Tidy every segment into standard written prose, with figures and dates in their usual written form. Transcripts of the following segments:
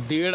1.5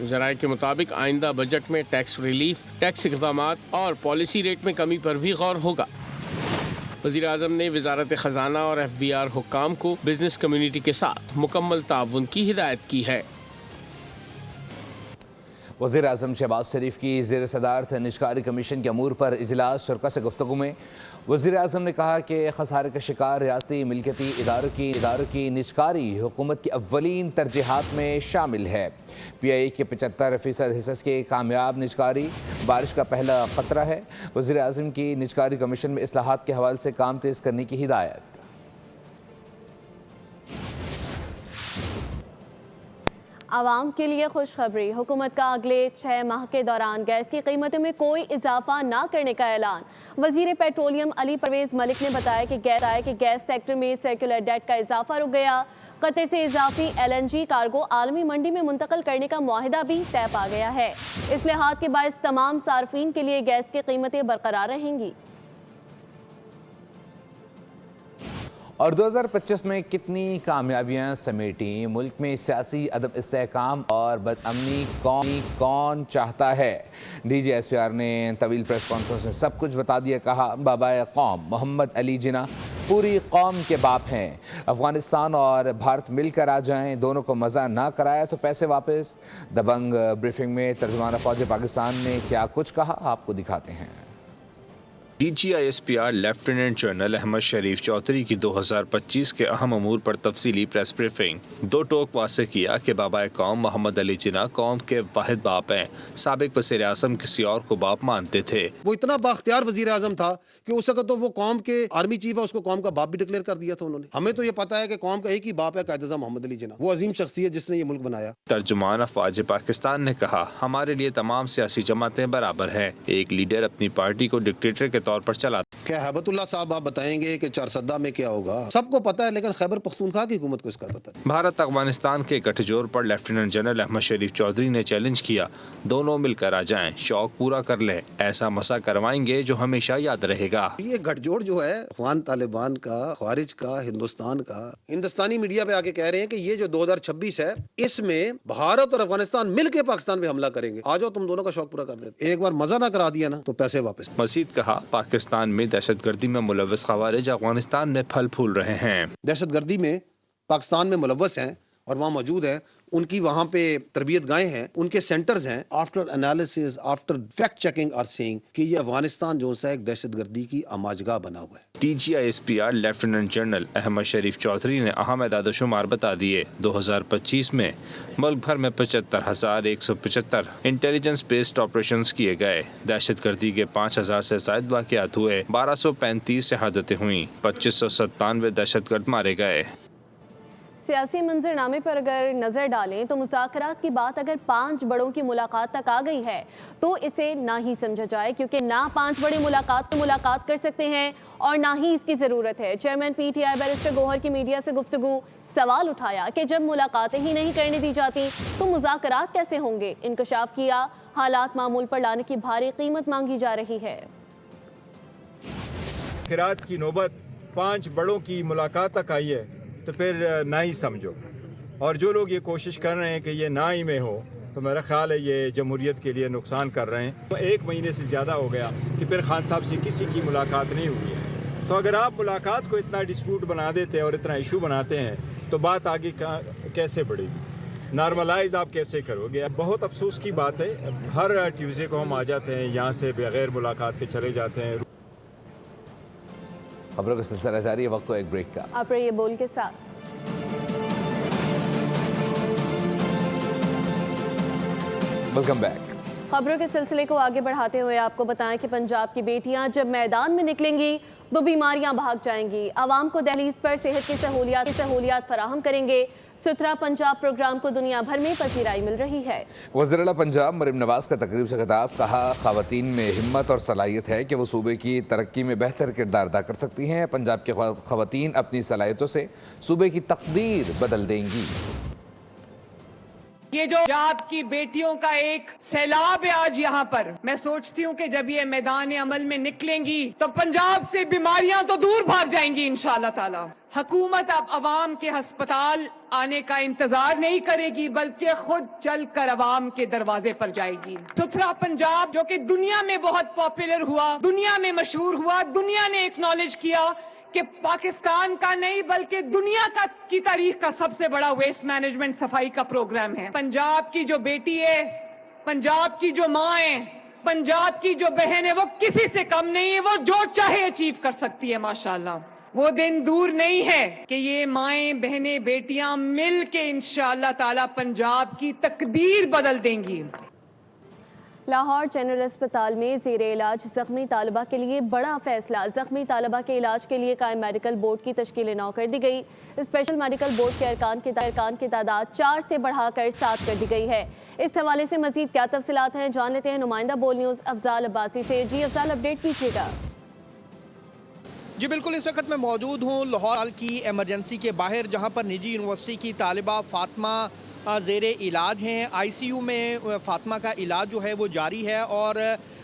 ذرائع کے مطابق آئندہ بجٹ میں ٹیکس ریلیف، ٹیکس اقدامات اور پالیسی ریٹ میں کمی پر بھی غور ہوگا۔ وزیر اعظم نے وزارت خزانہ اور FBR حکام کو بزنس کمیونٹی کے ساتھ مکمل تعاون کی ہدایت کی ہے۔ وزیر اعظم شہباز شریف کی زیر صدارت نجکاری کمیشن کے امور پر اجلاس شرکا سے گفتگو میں وزیر اعظم نے کہا کہ خسارے کا شکار ریاستی ملکیتی اداروں کی نجکاری حکومت کی اولین ترجیحات میں شامل ہے۔ PI کے 75% حصص کے کامیاب نجکاری بارش کا پہلا قطرہ ہے۔ وزیر اعظم کی نجکاری کمیشن میں اصلاحات کے حوالے سے کام تیز کرنے کی ہدایت۔ عوام کے لیے خوشخبری، حکومت کا اگلے 6 ماہ کے دوران گیس کی قیمتوں میں کوئی اضافہ نہ کرنے کا اعلان۔ وزیر پیٹرولیم علی پرویز ملک نے بتایا کہ گیس سیکٹر میں سرکولر ڈیٹ کا اضافہ رک گیا۔ قطر سے اضافی LNG کارگو عالمی منڈی میں منتقل کرنے کا معاہدہ بھی طے پا گیا ہے۔ اصلاحات کے باعث تمام صارفین کے لیے گیس کی قیمتیں برقرار رہیں گی۔ اور 2025 میں کتنی کامیابیاں سمیٹیں؟ ملک میں سیاسی عدم استحکام اور بدامنی کون چاہتا ہے؟ DG/SPR نے طویل پریس کانفرنس میں سب کچھ بتا دیا۔ کہا بابائے قوم محمد علی جناح پوری قوم کے باپ ہیں۔ افغانستان اور بھارت مل کر آ جائیں، دونوں کو مزہ نہ کرایا تو پیسے واپس۔ دبنگ بریفنگ میں ترجمان فوج پاکستان نے کیا کچھ کہا، آپ کو دکھاتے ہیں۔ DG/SPR لیفٹیننٹ جنرل احمد شریف چودھری کی 2025 کے اہم امور پر تفصیلی پریس بریفنگ۔ 2 ٹوک واضح کیا کہ بابائے قوم محمد علی جناح قوم کے واحد باپ ہیں۔ سابق وزیر اعظم کسی اور کو باپ مانتے تھے۔ وہ اتنا بااختیار وزیر اعظم تھا کہ اس وقت تو وہ قوم کے آرمی چیف ہے، اس کو قوم کا باپ بھی ڈکلیئر کر دیا تھا انہوں نے۔ ہمیں تو یہ پتا ہے کہ قوم کا ایک ہی باپ ہے، قائد اعظم محمد علی جناح، وہ عظیم شخصیت جس نے یہ ملک بنایا۔ ترجمان افواج پاکستان نے کہا ہمارے لیے تمام سیاسی جماعتیں برابر ہیں۔ ایک لیڈر اپنی پارٹی کو ڈکٹیٹر کے طور پر چلاتا۔ کیا ہیبت اللہ صاحب آپ بتائیں گے کہ 4 میں کیا ہوگا؟ سب کو پتا ہے، لیکن خیبر پختونخوا کی حکومت کو اس کا پتہ ہے۔ بھارت افغانستان کے گٹھ جوڑ پر لیفٹیننٹ جنرل احمد شریف چودھری نے چیلنج کیا، دونوں مل کر آ جائیں، شوق پورا کر لیں، ایسا مسا کروائیں گے جو ہمیشہ یاد رہے گا۔ یہ گٹھ جوڑ جو ہے افغان طالبان کا، خوارج کا، ہندوستان کا، ہندوستانی میڈیا پہ آ کے کہہ رہے ہیں کہ یہ جو 2026 ہے اس میں بھارت اور افغانستان مل کے پاکستان پہ حملہ کریں گے، آ جاؤ تم دونوں کا شوق پورا کر دیتے۔ ایک بار مزہ نہ کرا دیا نا تو پیسے واپس۔ مزید کہا پاکستان میں دہشت گردی میں ملوث خوارج افغانستان میں پھل پھول رہے ہیں۔ دہشت گردی میں پاکستان میں ملوث ہیں اور وہاں موجود ہیں، ان کی وہاں پہ تربیت گاہیں ہیں، ان کے سینٹرز ہیں۔ After analysis, after fact checking are seeing کہ یہ افغانستان جو ہے ایک دہشت گردی کی آماجگاہ بنا ہوا ہے۔ DG/SPR لیفٹیننٹ جنرل احمد شریف چودھری نے اہم اعداد و شمار بتا دیے۔ 2025 میں ملک بھر میں 75,175 انٹیلیجنس بیسڈ آپریشنز کیے گئے۔ دہشت گردی کے 5,000 سے زائد واقعات ہوئے، 1235 شہادتیں ہوئیں، 2597 دہشت گرد مارے گئے۔ سیاسی منظرنامے پر اگر نظر ڈالیں تو مذاکرات کی بات اگر 5 بڑوں کی ملاقات تک آ گئی ہے تو اسے نہ ہی سمجھا جائے، کیونکہ نہ 5 بڑے ملاقات کر سکتے ہیں اور نہ ہی اس کی ضرورت ہے۔ چیئرمین PTI بیرسٹر گوہر کی میڈیا سے گفتگو، سوال اٹھایا کہ جب ملاقاتیں ہی نہیں کرنے دی جاتی تو مذاکرات کیسے ہوں گے؟ انکشاف کیا حالات معمول پر لانے کی بھاری قیمت مانگی جا رہی ہے۔ مذاکرات کی نوبت 5 بڑوں کی ملاقات تک آئی ہے تو پھر نہ ہی سمجھو، اور جو لوگ یہ کوشش کر رہے ہیں کہ یہ نہ ہی میں ہو تو میرا خیال ہے یہ جمہوریت کے لیے نقصان کر رہے ہیں۔ 1 مہینے سے زیادہ ہو گیا کہ پھر خان صاحب سے کسی کی ملاقات نہیں ہوئی ہے، تو اگر آپ ملاقات کو اتنا ڈسپیوٹ بنا دیتے اور اتنا ایشو بناتے ہیں تو بات آگے کیسے بڑھے گی؟ نارملائز آپ کیسے کرو گے؟ بہت افسوس کی بات ہے، ہر ٹیوزڈے کو ہم آ جاتے ہیں یہاں سے بغیر ملاقات کے چلے جاتے ہیں۔ خبروں کا سلسلہ جاری ہے، وقت ہو ایک بریک کا۔ آپ رہیے بول کے ساتھ۔ Welcome back. خبروں کے سلسلے کو آگے بڑھاتے ہوئے آپ کو بتائیں کہ پنجاب کی بیٹیاں جب میدان میں نکلیں گی تو بیماریاں بھاگ جائیں گی۔ عوام کو دہلیز پر صحت کی سہولیات فراہم کریں گے۔ ستھرا پنجاب پروگرام کو دنیا بھر میں پذیرائی مل رہی ہے۔ وزیر اعلیٰ پنجاب مریم نواز کا تقریب سے خطاب، کہا خواتین میں ہمت اور صلاحیت ہے کہ وہ صوبے کی ترقی میں بہتر کردار ادا کر سکتی ہیں۔ پنجاب کی خواتین اپنی صلاحیتوں سے صوبے کی تقدیر بدل دیں گی۔ یہ جو پنجاب کی بیٹیوں کا ایک سیلاب ہے آج یہاں پر، میں سوچتی ہوں کہ جب یہ میدان عمل میں نکلیں گی تو پنجاب سے بیماریاں تو دور بھاگ جائیں گی انشاءاللہ تعالی۔ حکومت اب عوام کے ہسپتال آنے کا انتظار نہیں کرے گی بلکہ خود چل کر عوام کے دروازے پر جائے گی۔ ستھرا پنجاب جو کہ دنیا میں بہت پاپولر ہوا، دنیا میں مشہور ہوا، دنیا نے ایکنالج کیا کہ پاکستان کا نہیں بلکہ دنیا کی تاریخ کا سب سے بڑا ویسٹ مینجمنٹ صفائی کا پروگرام ہے۔ پنجاب کی جو بیٹی ہے، پنجاب کی جو ماں ہے، پنجاب کی جو بہن ہے، وہ کسی سے کم نہیں ہے، وہ جو چاہے اچیو کر سکتی ہے ماشاءاللہ۔ وہ دن دور نہیں ہے کہ یہ مائیں بہنیں بیٹیاں مل کے انشاءاللہ تعالی پنجاب کی تقدیر بدل دیں گی۔ لاہور جنرل اسپتال میں زیر علاج زخمی طالبہ کے لیے بڑا فیصلہ، زخمی طالبہ کے علاج کے لیے قائم میڈیکل بورڈ کی تشکیل 9 کر دی گئی۔ اسپیشل میڈیکل بورڈ کے ارکان کی تعداد 4 سے بڑھا کر 7 کر دی گئی ہے۔ اس حوالے سے مزید کیا تفصیلات ہیں جان لیتے ہیں نمائندہ بول نیوز افضال عباسی سے۔ جی افضال، اپڈیٹ کیجیے گا۔ جی بالکل، اس وقت میں موجود ہوں لاہور کی ایمرجنسی کے باہر، جہاں پر نجی یونیورسٹی کی طالبہ فاطمہ زیر علاج ہیں۔ آئی سی یو میں فاطمہ کا علاج جو ہے وہ جاری ہے، اور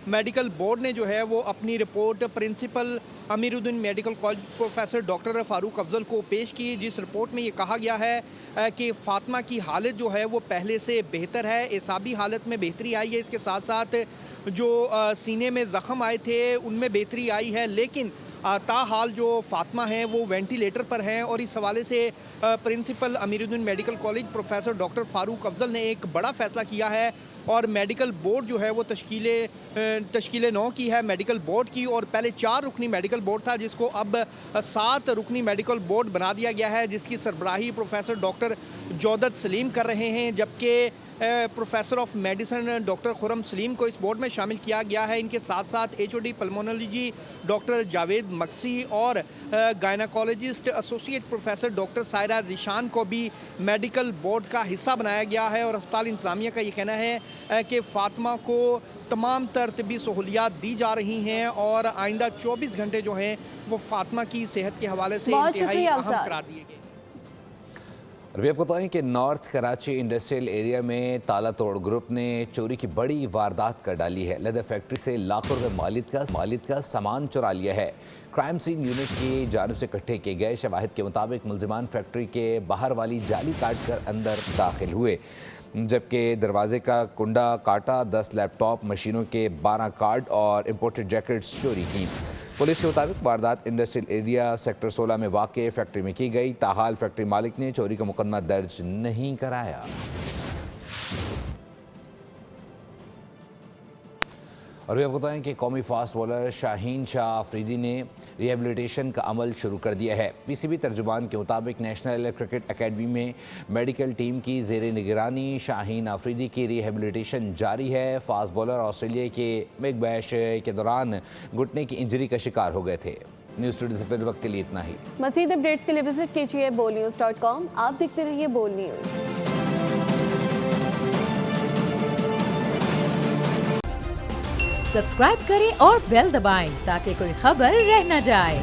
میڈیکل بورڈ نے جو ہے وہ اپنی رپورٹ پرنسپل امیر الدین میڈیکل کالج پروفیسر ڈاکٹر فاروق افضل کو پیش کی، جس رپورٹ میں یہ کہا گیا ہے کہ فاطمہ کی حالت جو ہے وہ پہلے سے بہتر ہے، اعصابی حالت میں بہتری آئی ہے، اس کے ساتھ ساتھ جو سینے میں زخم آئے تھے ان میں بہتری آئی ہے، لیکن تاحال جو فاطمہ ہیں وہ وینٹیلیٹر پر ہیں، اور اس حوالے سے پرنسپل امیر الدین میڈیکل کالج پروفیسر ڈاکٹر فاروق افضل نے ایک بڑا فیصلہ کیا ہے، اور میڈیکل بورڈ جو ہے وہ تشکیل 9 کی ہے میڈیکل بورڈ کی، اور پہلے 4 رکنی میڈیکل بورڈ تھا جس کو اب 7 رکنی میڈیکل بورڈ بنا دیا گیا ہے، جس کی سربراہی پروفیسر ڈاکٹر جودت سلیم کر رہے ہیں، جبکہ پروفیسر آف میڈیسن ڈاکٹر خرم سلیم کو اس بورڈ میں شامل کیا گیا ہے۔ ان کے ساتھ ساتھ H O D pulmonology doctor Javed Maksi اور gynaecologist associate professor doctor Saira Zeeshan کو بھی میڈیکل بورڈ کا حصہ بنایا گیا ہے، اور اسپتال انتظامیہ کا یہ کہنا ہے کہ فاطمہ کو تمام تر طبی سہولیات دی جا رہی ہیں، اور آئندہ 24 گھنٹے جو ہیں وہ فاطمہ کی صحت کے حوالے سے انتہائی اہم قرار دیے گئے۔ ابھی آپ کو بتائیں کہ نارتھ کراچی انڈسٹریل ایریا میں تالا توڑ گروپ نے چوری کی بڑی واردات کر ڈالی ہے۔ لیدر فیکٹری سے لاکھوں روپے مالیت کا سامان چرا لیا ہے۔ کرائم سین یونٹ کی جانب سے اکٹھے کیے گئے شواہد کے مطابق ملزمان فیکٹری کے باہر والی جالی کاٹ کر اندر داخل ہوئے، جبکہ دروازے کا کنڈا کاٹا، 10 لیپ ٹاپ، مشینوں کے 12 کارڈ اور امپورٹڈ جیکٹس چوری کی۔ پولیس کے مطابق واردات انڈسٹریل ایریا سیکٹر 16 میں واقع فیکٹری میں کی گئی، تاحال فیکٹری مالک نے چوری کا مقدمہ درج نہیں کرایا۔ اور بھی آپ بتائیں کہ قومی فاسٹ بولر شاہین شاہ آفریدی نے ریہیبلیٹیشن کا عمل شروع کر دیا ہے۔ پی سی بی ترجمان کے مطابق نیشنل کرکٹ اکیڈمی میں میڈیکل ٹیم کی زیر نگرانی شاہین آفریدی کی ریہیبلیٹیشن جاری ہے۔ فاسٹ بولر آسٹریلیا کے بگ بیش کے دوران گھٹنے کی انجری کا شکار ہو گئے تھے۔ نیوز اسٹوڈیو سے فی الوقت کے لیے اتنا ہی۔ مزید اپڈیٹس کے لیے وزٹ کیجیے bolnews.com۔ آپ دیکھتے رہیے بول نیوز۔ سبسکرائب کریں اور بیل دبائیں تاکہ کوئی خبر رہ نہ جائے۔